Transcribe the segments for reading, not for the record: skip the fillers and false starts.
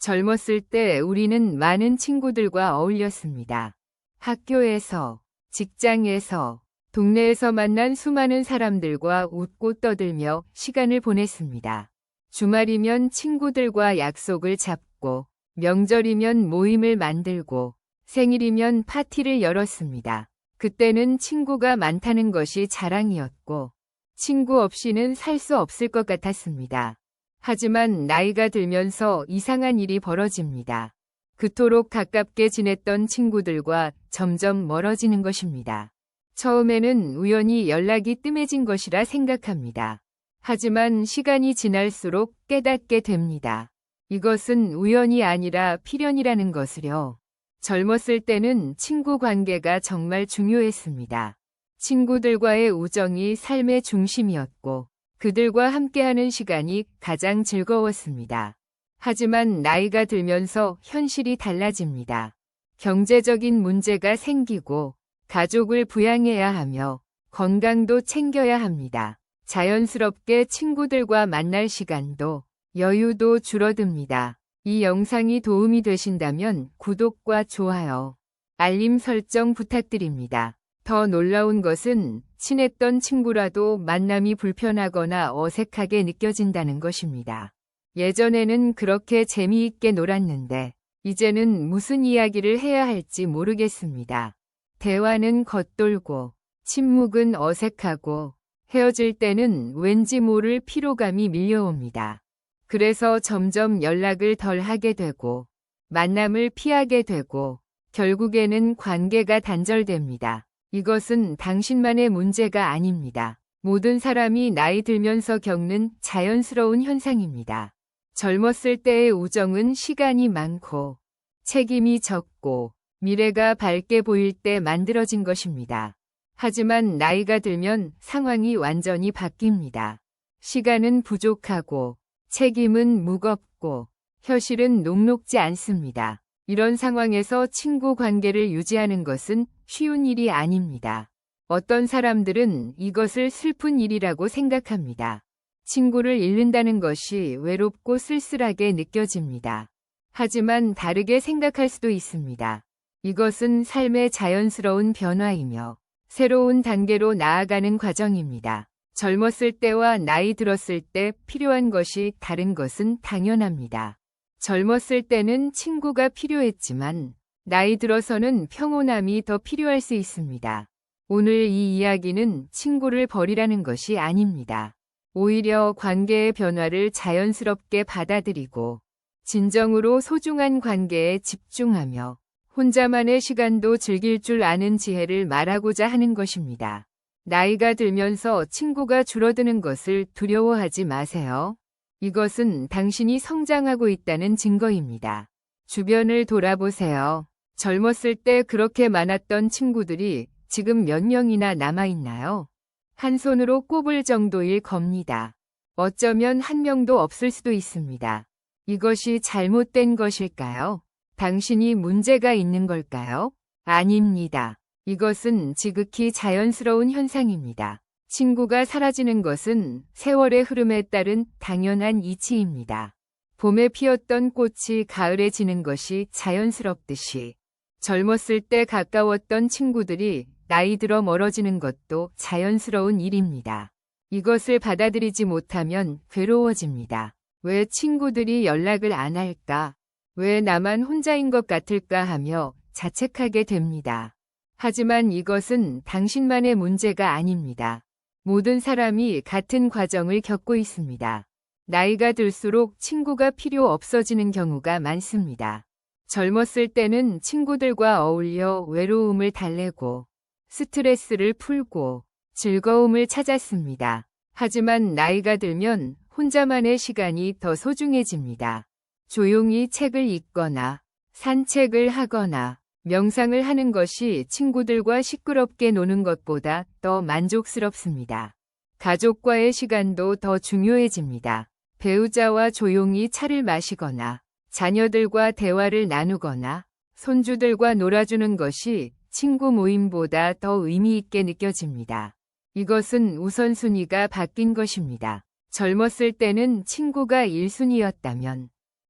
젊었을 때 우리는 많은 친구들과 어울렸습니다. 학교에서, 직장에서, 동네에서 만난 수많은 사람들과 웃고 떠들며 시간을 보냈습니다. 주말이면 친구들과 약속을 잡고, 명절이면 모임을 만들고, 생일이면 파티를 열었습니다. 그때는 친구가 많다는 것이 자랑이었고, 친구 없이는 살 수 없을 것 같았습니다. 하지만 나이가 들면서 이상한 일이 벌어집니다. 그토록 가깝게 지냈던 친구들과 점점 멀어지는 것입니다. 처음에는 우연히 연락이 뜸해진 것이라 생각합니다. 하지만 시간이 지날수록 깨닫게 됩니다. 이것은 우연이 아니라 필연이라는 것을요. 젊었을 때는 친구 관계가 정말 중요했습니다. 친구들과의 우정이 삶의 중심이었고, 그들과 함께하는 시간이 가장 즐거웠습니다. 하지만 나이가 들면서 현실이 달라집니다. 경제적인 문제가 생기고, 가족을 부양해야 하며, 건강도 챙겨야 합니다. 자연스럽게 친구들과 만날 시간도, 여유도 줄어듭니다. 이 영상이 도움이 되신다면 구독과 좋아요, 알림 설정 부탁드립니다. 더 놀라운 것은 친했던 친구라도 만남이 불편하거나 어색하게 느껴진다는 것입니다. 예전에는 그렇게 재미있게 놀았는데 이제는 무슨 이야기를 해야 할지 모르겠습니다. 대화는 겉돌고 침묵은 어색하고 헤어질 때는 왠지 모를 피로감이 밀려옵니다. 그래서 점점 연락을 덜 하게 되고 만남을 피하게 되고 결국에는 관계가 단절됩니다. 이것은 당신만의 문제가 아닙니다. 모든 사람이 나이 들면서 겪는 자연스러운 현상입니다. 젊었을 때의 우정은 시간이 많고 책임이 적고 미래가 밝게 보일 때 만들어진 것입니다. 하지만 나이가 들면 상황이 완전히 바뀝니다. 시간은 부족하고 책임은 무겁고 현실은 녹록지 않습니다. 이런 상황에서 친구 관계를 유지하는 것은 쉬운 일이 아닙니다. 어떤 사람들은 이것을 슬픈 일이라고 생각합니다. 친구를 잃는다는 것이 외롭고 쓸쓸하게 느껴집니다. 하지만 다르게 생각할 수도 있습니다. 이것은 삶의 자연스러운 변화이며 새로운 단계로 나아가는 과정입니다. 젊었을 때와 나이 들었을 때 필요한 것이 다른 것은 당연합니다. 젊었을 때는 친구가 필요했지만 나이 들어서는 평온함이 더 필요할 수 있습니다. 오늘 이 이야기는 친구를 버리라는 것이 아닙니다. 오히려 관계의 변화를 자연스럽게 받아들이고 진정으로 소중한 관계에 집중하며 혼자만의 시간도 즐길 줄 아는 지혜를 말하고자 하는 것입니다. 나이가 들면서 친구가 줄어드는 것을 두려워하지 마세요. 이것은 당신이 성장하고 있다는 증거입니다. 주변을 돌아보세요. 젊었을 때 그렇게 많았던 친구들이 지금 몇 명이나 남아있나요? 한 손으로 꼽을 정도일 겁니다. 어쩌면 한 명도 없을 수도 있습니다. 이것이 잘못된 것일까요? 당신이 문제가 있는 걸까요? 아닙니다. 이것은 지극히 자연스러운 현상입니다. 친구가 사라지는 것은 세월의 흐름에 따른 당연한 이치입니다. 봄에 피었던 꽃이 가을에 지는 것이 자연스럽듯이 젊었을 때 가까웠던 친구들이 나이 들어 멀어지는 것도 자연스러운 일입니다. 이것을 받아들이지 못하면 괴로워집니다. 왜 친구들이 연락을 안 할까? 왜 나만 혼자인 것 같을까 하며 자책하게 됩니다. 하지만 이것은 당신만의 문제가 아닙니다. 모든 사람이 같은 과정을 겪고 있습니다. 나이가 들수록 친구가 필요 없어지는 경우가 많습니다. 젊었을 때는 친구들과 어울려 외로움을 달래고 스트레스를 풀고 즐거움을 찾았습니다. 하지만 나이가 들면 혼자만의 시간이 더 소중해집니다. 조용히 책을 읽거나 산책을 하거나 명상을 하는 것이 친구들과 시끄럽게 노는 것보다 더 만족스럽습니다. 가족과의 시간도 더 중요해집니다. 배우자와 조용히 차를 마시거나 자녀들과 대화를 나누거나 손주들과 놀아주는 것이 친구 모임보다 더 의미 있게 느껴집니다. 이것은 우선순위가 바뀐 것입니다. 젊었을 때는 친구가 1순위였다면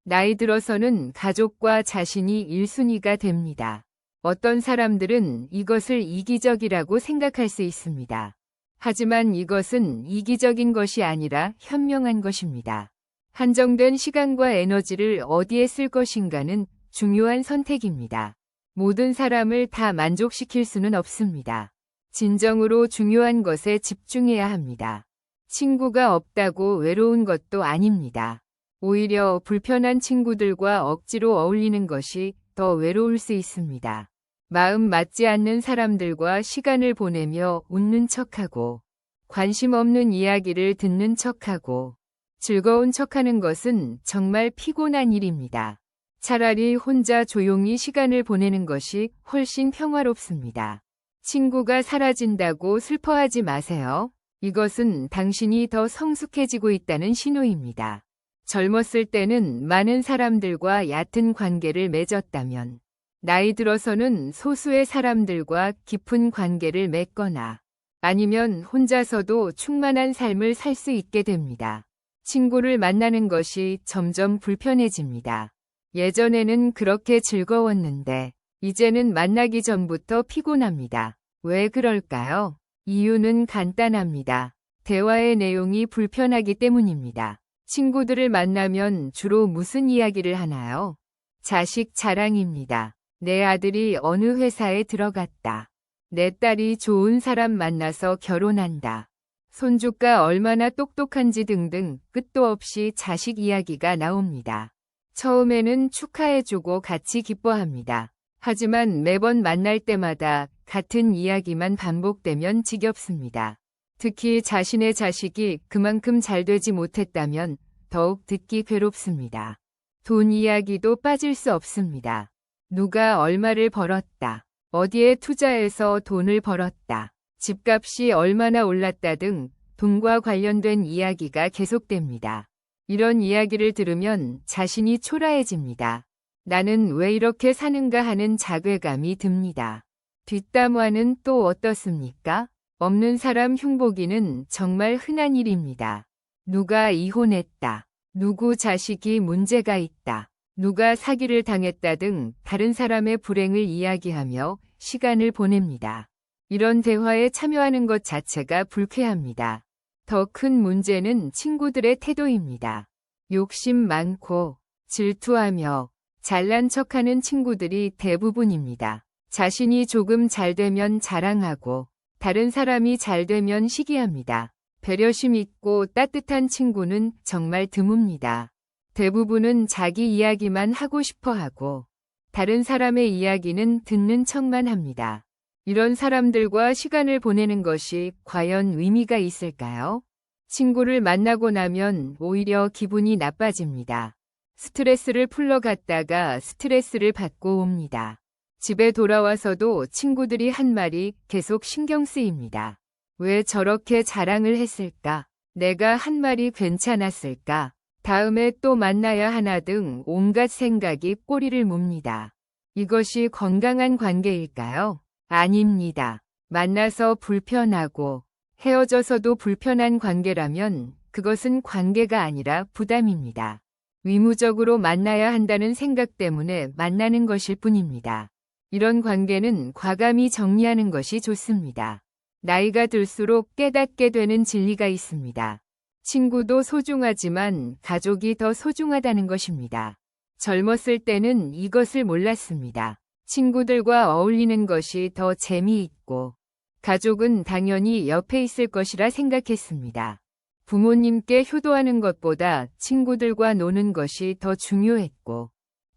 나이 들어서는 가족과 자신이 1순위가 됩니다. 어떤 사람들은 이것을 이기적이라고 생각할 수 있습니다. 하지만 이것은 이기적인 것이 아니라 현명한 것입니다. 한정된 시간과 에너지를 어디에 쓸 것인가는 중요한 선택입니다. 모든 사람을 다 만족시킬 수는 없습니다. 진정으로 중요한 것에 집중해야 합니다. 친구가 없다고 외로운 것도 아닙니다. 오히려 불편한 친구들과 억지로 어울리는 것이 더 외로울 수 있습니다. 마음 맞지 않는 사람들과 시간을 보내며 웃는 척하고 관심 없는 이야기를 듣는 척하고 즐거운 척하는 것은 정말 피곤한 일입니다. 차라리 혼자 조용히 시간을 보내는 것이 훨씬 평화롭습니다. 친구가 사라진다고 슬퍼하지 마세요. 이것은 당신이 더 성숙해지고 있다는 신호입니다. 젊었을 때는 많은 사람들과 얕은 관계를 맺었다면 나이 들어서는 소수의 사람들과 깊은 관계를 맺거나 아니면 혼자서도 충만한 삶을 살 수 있게 됩니다. 친구를 만나는 것이 점점 불편해집니다. 예전에는 그렇게 즐거웠는데 이제는 만나기 전부터 피곤합니다. 왜 그럴까요? 이유는 간단합니다. 대화의 내용이 불편하기 때문입니다. 친구들을 만나면 주로 무슨 이야기를 하나요? 자식 자랑입니다. 내 아들이 어느 회사에 들어갔다. 내 딸이 좋은 사람 만나서 결혼한다. 손주가 얼마나 똑똑한지 등등 끝도 없이 자식 이야기가 나옵니다. 처음에는 축하해주고 같이 기뻐합니다. 하지만 매번 만날 때마다 같은 이야기만 반복되면 지겹습니다. 특히 자신의 자식이 그만큼 잘 되지 못했다면 더욱 듣기 괴롭습니다. 돈 이야기도 빠질 수 없습니다. 누가 얼마를 벌었다. 어디에 투자해서 돈을 벌었다. 집값이 얼마나 올랐다 등 돈과 관련된 이야기가 계속됩니다. 이런 이야기를 들으면 자신이 초라해집니다. 나는 왜 이렇게 사는가 하는 자괴감이 듭니다. 뒷담화는 또 어떻습니까? 없는 사람 흉보기는 정말 흔한 일입니다. 누가 이혼했다. 누구 자식이 문제가 있다. 누가 사기를 당했다 등 다른 사람의 불행을 이야기하며 시간을 보냅니다. 이런 대화에 참여하는 것 자체가 불쾌합니다. 더 큰 문제는 친구들의 태도입니다. 욕심 많고 질투하며 잘난 척하는 친구들이 대부분입니다. 자신이 조금 잘 되면 자랑하고 다른 사람이 잘 되면 시기합니다. 배려심 있고 따뜻한 친구는 정말 드뭅니다. 대부분은 자기 이야기만 하고 싶어 하고 다른 사람의 이야기는 듣는 척만 합니다. 이런 사람들과 시간을 보내는 것이 과연 의미가 있을까요? 친구를 만나고 나면 오히려 기분이 나빠집니다. 스트레스를 풀러 갔다가 스트레스를 받고 옵니다. 집에 돌아와서도 친구들이 한 말이 계속 신경 쓰입니다. 왜 저렇게 자랑을 했을까? 내가 한 말이 괜찮았을까? 다음에 또 만나야 하나 등 온갖 생각이 꼬리를 뭅니다. 이것이 건강한 관계일까요? 아닙니다. 만나서 불편하고 헤어져서도 불편한 관계라면 그것은 관계가 아니라 부담입니다. 의무적으로 만나야 한다는 생각 때문에 만나는 것일 뿐입니다. 이런 관계는 과감히 정리하는 것이 좋습니다. 나이가 들수록 깨닫게 되는 진리가 있습니다. 친구도 소중하지만 가족이 더 소중하다는 것입니다. 젊었을 때는 이것을 몰랐습니다. 친구들과 어울리는 것이 더 재미있고 가족은 당연히 옆에 있을 것이라 생각했습니다. 부모님께 효도하는 것보다 친구들과 노는 것이 더 중요했고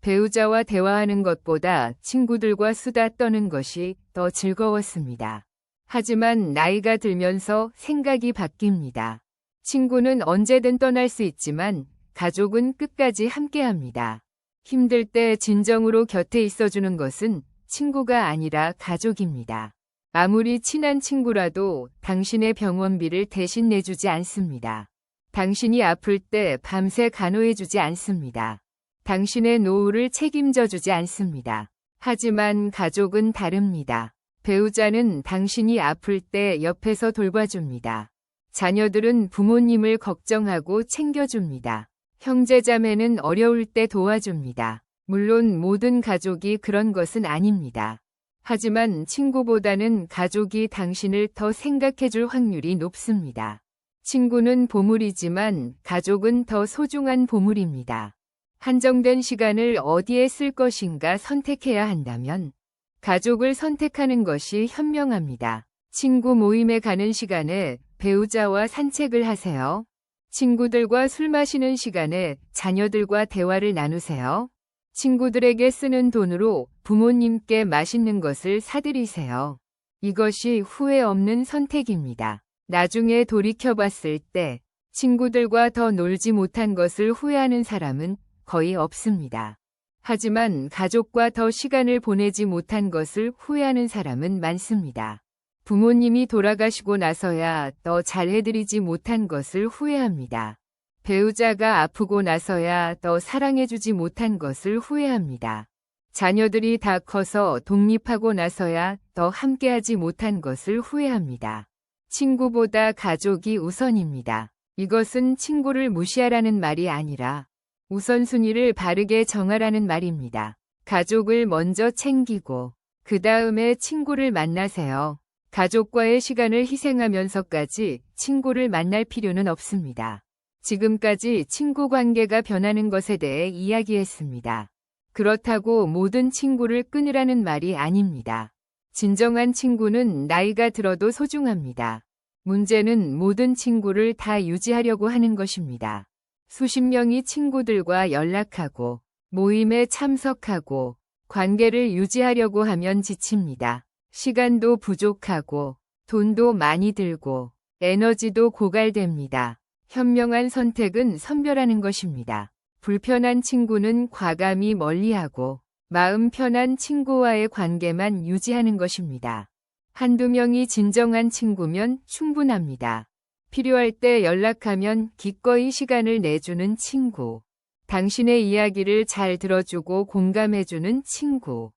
배우자와 대화하는 것보다 친구들과 수다 떠는 것이 더 즐거웠습니다. 하지만 나이가 들면서 생각이 바뀝니다. 친구는 언제든 떠날 수 있지만 가족은 끝까지 함께합니다. 힘들 때 진정으로 곁에 있어주는 것은 친구가 아니라 가족입니다. 아무리 친한 친구라도 당신의 병원비를 대신 내주지 않습니다. 당신이 아플 때 밤새 간호해주지 않습니다. 당신의 노후를 책임져주지 않습니다. 하지만 가족은 다릅니다. 배우자는 당신이 아플 때 옆에서 돌봐줍니다. 자녀들은 부모님을 걱정하고 챙겨줍니다. 형제자매는 어려울 때 도와줍니다. 물론 모든 가족이 그런 것은 아닙니다. 하지만 친구보다는 가족이 당신을 더 생각해줄 확률이 높습니다. 친구는 보물이지만 가족은 더 소중한 보물입니다. 한정된 시간을 어디에 쓸 것인가 선택해야 한다면 가족을 선택하는 것이 현명합니다. 친구 모임에 가는 시간에 배우자와 산책을 하세요. 친구들과 술 마시는 시간에 자녀들과 대화를 나누세요. 친구들에게 쓰는 돈으로 부모님께 맛있는 것을 사드리세요. 이것이 후회 없는 선택입니다. 나중에 돌이켜봤을 때 친구들과 더 놀지 못한 것을 후회하는 사람은 거의 없습니다. 하지만 가족과 더 시간을 보내지 못한 것을 후회하는 사람은 많습니다. 부모님이 돌아가시고 나서야 더 잘해드리지 못한 것을 후회합니다. 배우자가 아프고 나서야 더 사랑해주지 못한 것을 후회합니다. 자녀들이 다 커서 독립하고 나서야 더 함께하지 못한 것을 후회합니다. 친구보다 가족이 우선입니다. 이것은 친구를 무시하라는 말이 아니라 우선순위를 바르게 정하라는 말입니다. 가족을 먼저 챙기고 그 다음에 친구를 만나세요. 가족과의 시간을 희생하면서까지 친구를 만날 필요는 없습니다. 지금까지 친구 관계가 변하는 것에 대해 이야기했습니다. 그렇다고 모든 친구를 끊으라는 말이 아닙니다. 진정한 친구는 나이가 들어도 소중합니다. 문제는 모든 친구를 다 유지하려고 하는 것입니다. 수십 명의 친구들과 연락하고 모임에 참석하고 관계를 유지하려고 하면 지칩니다. 시간도 부족하고 돈도 많이 들고 에너지도 고갈됩니다. 현명한 선택은 선별하는 것입니다. 불편한 친구는 과감히 멀리하고 마음 편한 친구와의 관계만 유지하는 것입니다. 한두 명이 진정한 친구면 충분합니다. 필요할 때 연락하면 기꺼이 시간을 내주는 친구. 당신의 이야기를 잘 들어주고 공감해주는 친구.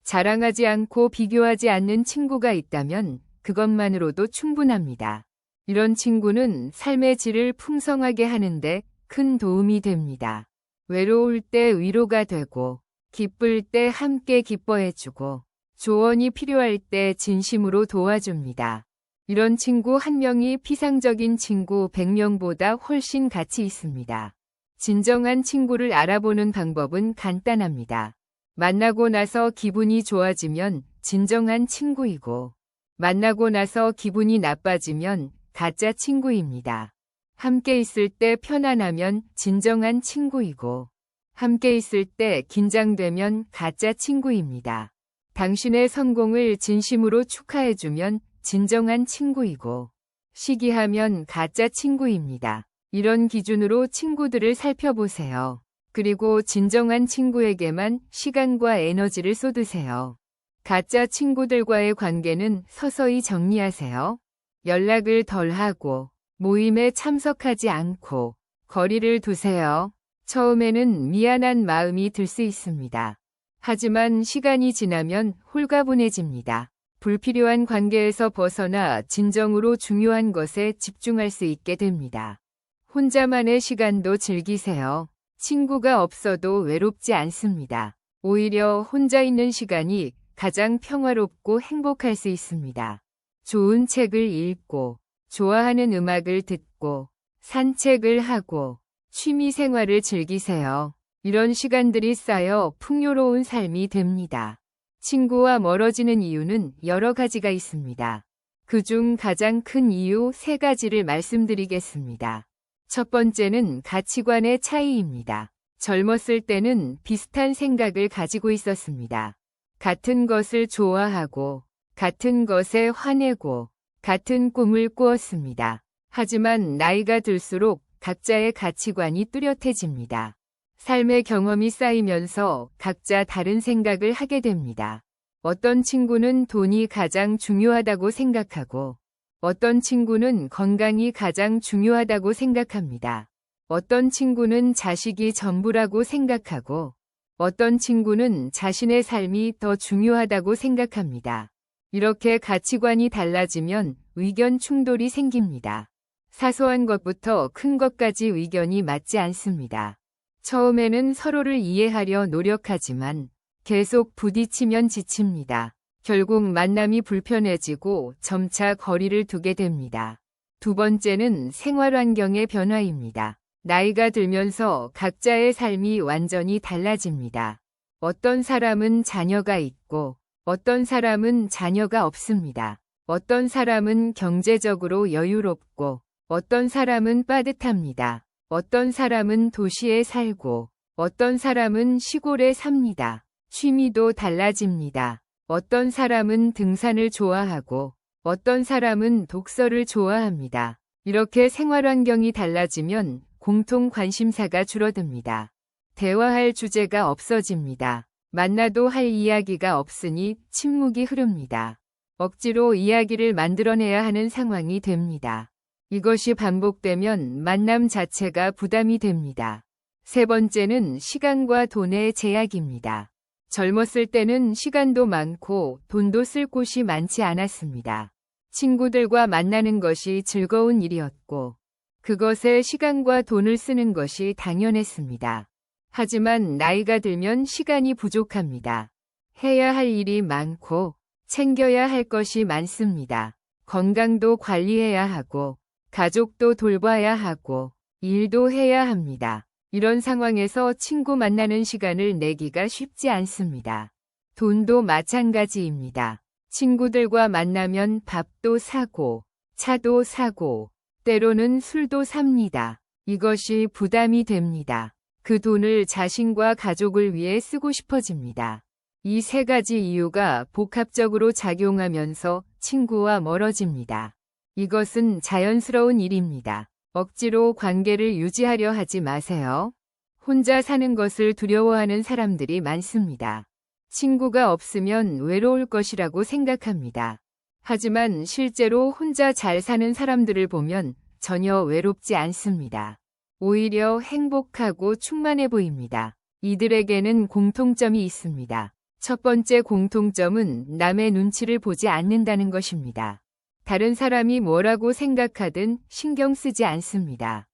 자랑하지 않고 비교하지 않는 친구가 있다면 그것만으로도 충분합니다. 이런 친구는 삶의 질을 풍성하게 하는데 큰 도움이 됩니다. 외로울 때 위로가 되고, 기쁠 때 함께 기뻐해주고, 조언이 필요할 때 진심으로 도와줍니다. 이런 친구 한 명이 피상적인 친구 100명보다 훨씬 가치 있습니다. 진정한 친구를 알아보는 방법은 간단합니다. 만나고 나서 기분이 좋아지면 진정한 친구이고, 만나고 나서 기분이 나빠지면 가짜 친구입니다. 함께 있을 때 편안하면 진정한 친구이고, 함께 있을 때 긴장되면 가짜 친구입니다. 당신의 성공을 진심으로 축하해주면 진정한 친구이고, 시기하면 가짜 친구입니다. 이런 기준으로 친구들을 살펴보세요. 그리고 진정한 친구에게만 시간과 에너지를 쏟으세요. 가짜 친구들과의 관계는 서서히 정리하세요. 연락을 덜 하고 모임에 참석하지 않고 거리를 두세요. 처음에는 미안한 마음이 들 수 있습니다. 하지만 시간이 지나면 홀가분해집니다. 불필요한 관계에서 벗어나 진정으로 중요한 것에 집중할 수 있게 됩니다. 혼자만의 시간도 즐기세요. 친구가 없어도 외롭지 않습니다. 오히려 혼자 있는 시간이 가장 평화롭고 행복할 수 있습니다. 좋은 책을 읽고, 좋아하는 음악을 듣고, 산책을 하고, 취미 생활을 즐기세요. 이런 시간들이 쌓여 풍요로운 삶이 됩니다. 친구와 멀어지는 이유는 여러 가지가 있습니다. 그중 가장 큰 이유 3가지를 말씀드리겠습니다. 첫 번째는 가치관의 차이입니다. 젊었을 때는 비슷한 생각을 가지고 있었습니다. 같은 것을 좋아하고, 같은 것에 화내고, 같은 꿈을 꾸었습니다. 하지만 나이가 들수록 각자의 가치관이 뚜렷해집니다. 삶의 경험이 쌓이면서 각자 다른 생각을 하게 됩니다. 어떤 친구는 돈이 가장 중요하다고 생각하고, 어떤 친구는 건강이 가장 중요하다고 생각합니다. 어떤 친구는 자식이 전부라고 생각하고, 어떤 친구는 자신의 삶이 더 중요하다고 생각합니다. 이렇게 가치관이 달라지면 의견 충돌이 생깁니다. 사소한 것부터 큰 것까지 의견이 맞지 않습니다. 처음에는 서로를 이해하려 노력하지만 계속 부딪히면 지칩니다. 결국 만남이 불편해지고 점차 거리를 두게 됩니다. 두 번째는 생활 환경의 변화입니다. 나이가 들면서 각자의 삶이 완전히 달라집니다. 어떤 사람은 자녀가 있고 어떤 사람은 자녀가 없습니다. 어떤 사람은 경제적으로 여유롭고 어떤 사람은 빠듯합니다. 어떤 사람은 도시에 살고 어떤 사람은 시골에 삽니다. 취미도 달라집니다. 어떤 사람은 등산을 좋아하고 어떤 사람은 독서를 좋아합니다. 이렇게 생활 환경이 달라지면 공통 관심사가 줄어듭니다. 대화할 주제가 없어집니다. 만나도 할 이야기가 없으니 침묵이 흐릅니다. 억지로 이야기를 만들어내야 하는 상황이 됩니다. 이것이 반복되면 만남 자체가 부담이 됩니다. 세 번째는 시간과 돈의 제약입니다. 젊었을 때는 시간도 많고 돈도 쓸 곳이 많지 않았습니다. 친구들과 만나는 것이 즐거운 일이었고 그것에 시간과 돈을 쓰는 것이 당연했습니다. 하지만 나이가 들면 시간이 부족합니다. 해야 할 일이 많고 챙겨야 할 것이 많습니다. 건강도 관리해야 하고 가족도 돌봐야 하고 일도 해야 합니다. 이런 상황에서 친구 만나는 시간을 내기가 쉽지 않습니다. 돈도 마찬가지입니다. 친구들과 만나면 밥도 사고 차도 사고 때로는 술도 삽니다. 이것이 부담이 됩니다. 그 돈을 자신과 가족을 위해 쓰고 싶어집니다. 이 세 가지 이유가 복합적으로 작용하면서 친구와 멀어집니다. 이것은 자연스러운 일입니다. 억지로 관계를 유지하려 하지 마세요. 혼자 사는 것을 두려워하는 사람들이 많습니다. 친구가 없으면 외로울 것이라고 생각합니다. 하지만 실제로 혼자 잘 사는 사람들을 보면 전혀 외롭지 않습니다. 오히려 행복하고 충만해 보입니다. 이들에게는 공통점이 있습니다. 첫 번째 공통점은 남의 눈치를 보지 않는다는 것입니다. 다른 사람이 뭐라고 생각하든 신경 쓰지 않습니다.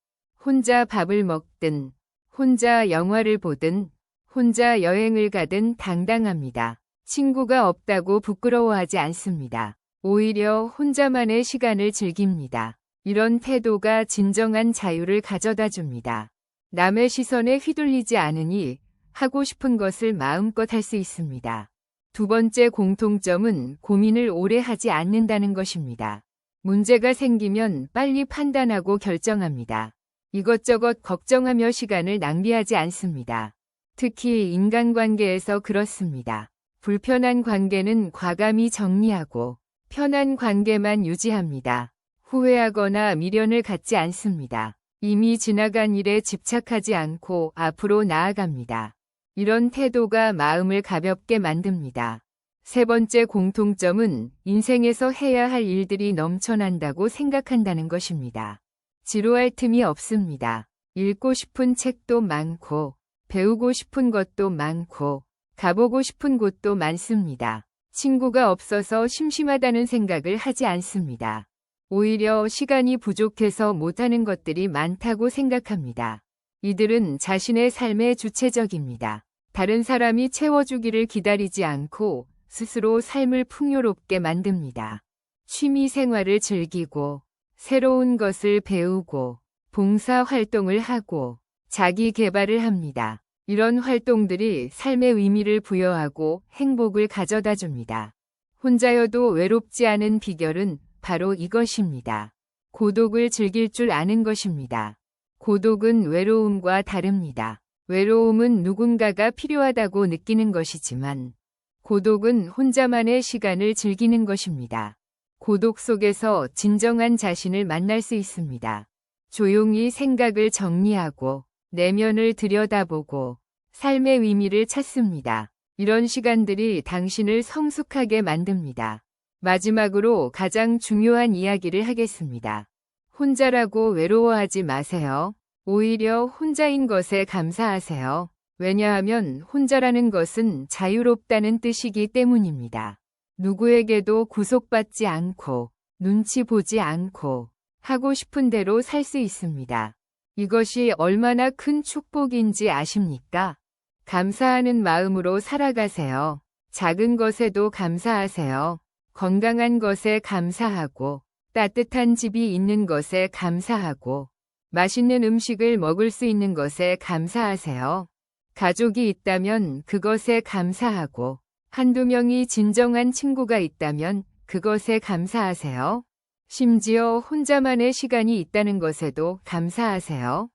혼자 밥을 먹든, 혼자 영화를 보든, 혼자 여행을 가든 당당합니다. 친구가 없다고 부끄러워하지 않습니다. 오히려 혼자만의 시간을 즐깁니다. 이런 태도가 진정한 자유를 가져다 줍니다. 남의 시선에 휘둘리지 않으니 하고 싶은 것을 마음껏 할 수 있습니다. 두 번째 공통점은 고민을 오래 하지 않는다는 것입니다. 문제가 생기면 빨리 판단하고 결정합니다. 이것저것 걱정하며 시간을 낭비하지 않습니다. 특히 인간관계에서 그렇습니다. 불편한 관계는 과감히 정리하고 편한 관계만 유지합니다. 후회하거나 미련을 갖지 않습니다. 이미 지나간 일에 집착하지 않고 앞으로 나아갑니다. 이런 태도가 마음을 가볍게 만듭니다. 세 번째 공통점은 인생에서 해야 할 일들이 넘쳐난다고 생각한다는 것입니다. 지루할 틈이 없습니다. 읽고 싶은 책도 많고, 배우고 싶은 것도 많고, 가보고 싶은 곳도 많습니다. 친구가 없어서 심심하다는 생각을 하지 않습니다. 오히려 시간이 부족해서 못하는 것들이 많다고 생각합니다. 이들은 자신의 삶의 주체적입니다. 다른 사람이 채워주기를 기다리지 않고 스스로 삶을 풍요롭게 만듭니다. 취미 생활을 즐기고 새로운 것을 배우고 봉사 활동을 하고 자기 개발을 합니다. 이런 활동들이 삶의 의미를 부여하고 행복을 가져다 줍니다. 혼자여도 외롭지 않은 비결은 바로 이것입니다. 고독을 즐길 줄 아는 것입니다. 고독은 외로움과 다릅니다. 외로움은 누군가가 필요하다고 느끼는 것이지만 고독은 혼자만의 시간을 즐기는 것입니다. 고독 속에서 진정한 자신을 만날 수 있습니다. 조용히 생각을 정리하고 내면을 들여다보고 삶의 의미를 찾습니다. 이런 시간들이 당신을 성숙하게 만듭니다. 마지막으로 가장 중요한 이야기를 하겠습니다. 혼자라고 외로워하지 마세요. 오히려 혼자인 것에 감사하세요. 왜냐하면 혼자라는 것은 자유롭다는 뜻이기 때문입니다. 누구에게도 구속받지 않고 눈치 보지 않고 하고 싶은 대로 살 수 있습니다. 이것이 얼마나 큰 축복인지 아십니까? 감사하는 마음으로 살아가세요. 작은 것에도 감사하세요. 건강한 것에 감사하고, 따뜻한 집이 있는 것에 감사하고, 맛있는 음식을 먹을 수 있는 것에 감사하세요. 가족이 있다면 그것에 감사하고, 한두 명이 진정한 친구가 있다면 그것에 감사하세요. 심지어 혼자만의 시간이 있다는 것에도 감사하세요.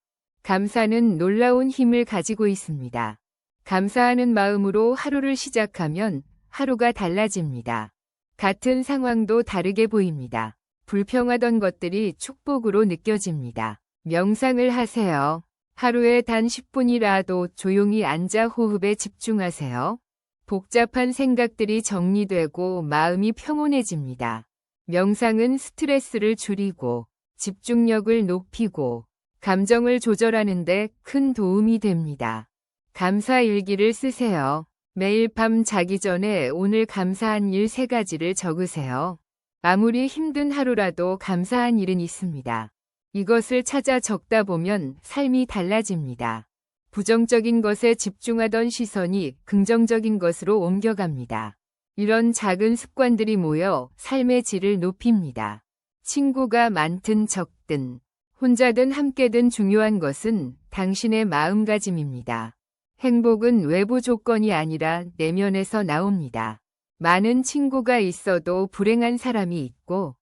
감사는 놀라운 힘을 가지고 있습니다. 감사하는 마음으로 하루를 시작하면 하루가 달라집니다. 같은 상황도 다르게 보입니다. 불평하던 것들이 축복으로 느껴집니다. 명상을 하세요. 하루에 단 10분이라도 조용히 앉아 호흡에 집중하세요. 복잡한 생각들이 정리되고 마음이 평온해집니다. 명상은 스트레스를 줄이고 집중력을 높이고 감정을 조절하는 데 큰 도움이 됩니다. 감사 일기를 쓰세요. 매일 밤 자기 전에 오늘 감사한 일 3가지를 적으세요. 아무리 힘든 하루라도 감사한 일은 있습니다. 이것을 찾아 적다 보면 삶이 달라집니다. 부정적인 것에 집중하던 시선이 긍정적인 것으로 옮겨갑니다. 이런 작은 습관들이 모여 삶의 질을 높입니다. 친구가 많든 적든, 혼자든 함께든 중요한 것은 당신의 마음가짐입니다. 행복은 외부 조건이 아니라 내면에서 나옵니다. 많은 친구가 있어도 불행한 사람이 있고,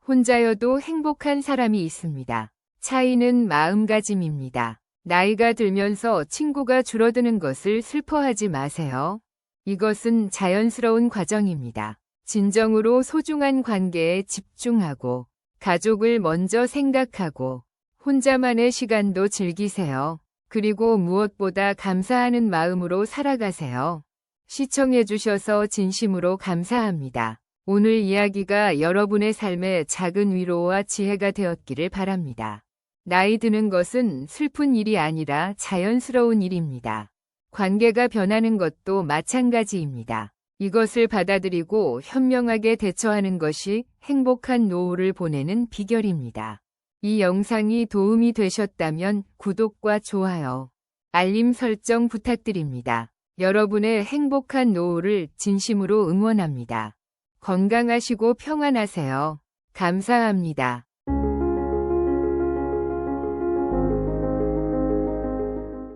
혼자여도 행복한 사람이 있습니다. 차이는 마음가짐입니다. 나이가 들면서 친구가 줄어드는 것을 슬퍼하지 마세요. 이것은 자연스러운 과정입니다. 진정으로 소중한 관계에 집중하고, 가족을 먼저 생각하고, 혼자만의 시간도 즐기세요. 그리고 무엇보다 감사하는 마음으로 살아가세요. 시청해주셔서 진심으로 감사합니다. 오늘 이야기가 여러분의 삶에 작은 위로와 지혜가 되었기를 바랍니다. 나이 드는 것은 슬픈 일이 아니라 자연스러운 일입니다. 관계가 변하는 것도 마찬가지입니다. 이것을 받아들이고 현명하게 대처하는 것이 행복한 노후를 보내는 비결입니다. 이 영상이 도움이 되셨다면 구독과 좋아요, 알림 설정 부탁드립니다. 여러분의 행복한 노후를 진심으로 응원합니다. 건강하시고 평안하세요. 감사합니다.